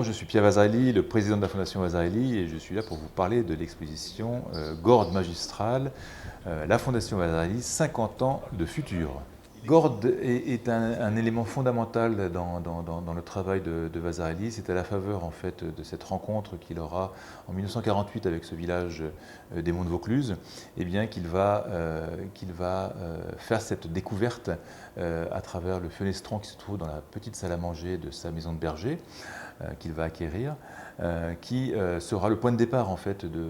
Je suis Pierre Vasarely, le président de la Fondation Vasarely, et je suis là pour vous parler de l'exposition Gordes magistrale, la Fondation Vasarely, 50 ans de futur. Gordes est un élément fondamental dans le travail de Vasarely. C'est à la faveur en fait, de cette rencontre qu'il aura en 1948 avec ce village des Monts de Vaucluse, eh bien, qu'il va faire cette découverte à travers le fenestron qui se trouve dans la petite salle à manger de sa maison de berger, qu'il va acquérir, qui sera le point de départ en fait, de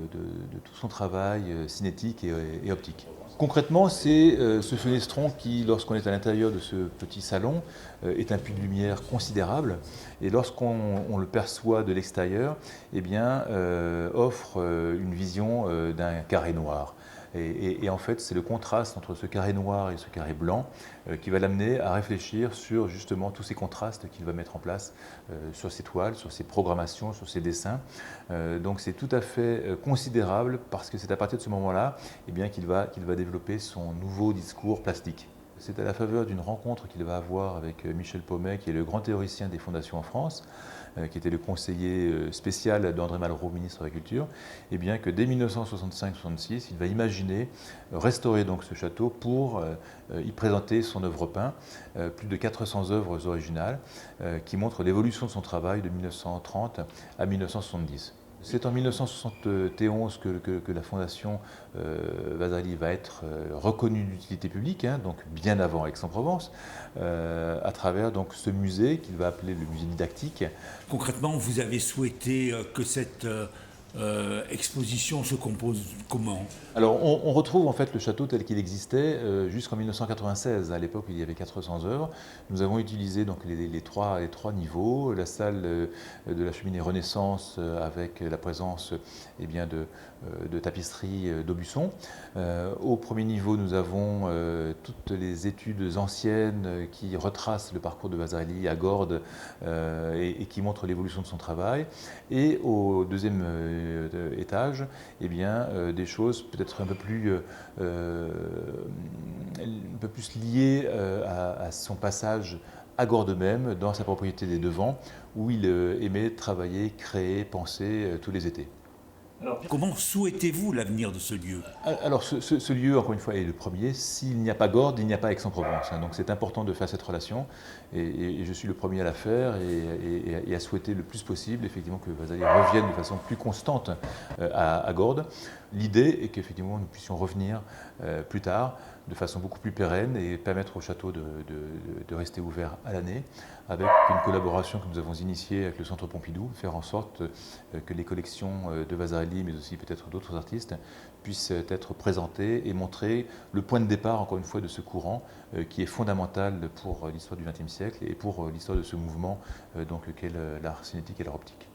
tout son travail cinétique et optique. Concrètement, c'est ce fenestron qui, lorsqu'on est à l'intérieur de ce petit salon, est un puits de lumière considérable, et lorsqu'on le perçoit de l'extérieur, eh bien, offre une vision d'un carré noir. Et en fait, c'est le contraste entre ce carré noir et ce carré blanc qui va l'amener à réfléchir sur justement tous ces contrastes qu'il va mettre en place sur ses toiles, sur ses programmations, sur ses dessins. Donc c'est tout à fait considérable parce que c'est à partir de ce moment-là eh bien, qu'il va développer son nouveau discours plastique. C'est à la faveur d'une rencontre qu'il va avoir avec Michel Pommet, qui est le grand théoricien des fondations en France, qui était le conseiller spécial d'André Malraux, ministre de la Culture, et bien que dès 1965-66, il va imaginer restaurer donc ce château pour y présenter son œuvre peinte, plus de 400 œuvres originales, qui montrent l'évolution de son travail de 1930 à 1970. C'est en 1971 que la Fondation Vasarely va être reconnue d'utilité publique, hein, donc bien avant Aix-en-Provence, à travers donc, ce musée qu'il va appeler le musée didactique. Concrètement, vous avez souhaité que cette exposition se compose comment? Alors on retrouve en fait le château tel qu'il existait jusqu'en 1996. À l'époque, il y avait 400 œuvres. Nous avons utilisé donc les trois niveaux, la salle de la cheminée Renaissance avec la présence eh bien, de tapisseries d'Aubusson. Au premier niveau, nous avons toutes les études anciennes qui retracent le parcours de Vasarely à Gordes et qui montrent l'évolution de son travail. Et au deuxième étage, eh bien, des choses peut-être un peu plus liées à son passage à Gordes même, dans sa propriété des Devants, où il aimait travailler, créer, penser tous les étés. Alors, comment souhaitez-vous l'avenir de ce lieu? Alors ce lieu, encore une fois, est le premier. S'il n'y a pas Gordes, il n'y a pas Aix-en-Provence. Hein. Donc c'est important de faire cette relation et je suis le premier à la faire et à souhaiter le plus possible effectivement que Vasarely revienne de façon plus constante à Gordes. L'idée est qu'effectivement nous puissions revenir plus tard de façon beaucoup plus pérenne et permettre au château de rester ouvert à l'année avec une collaboration que nous avons initiée avec le Centre Pompidou, faire en sorte que les collections de Vasarely, mais aussi peut-être d'autres artistes, puissent être présentées et montrer le point de départ, encore une fois, de ce courant qui est fondamental pour l'histoire du XXe siècle et pour l'histoire de ce mouvement qu'est l'art cinétique et l'art optique.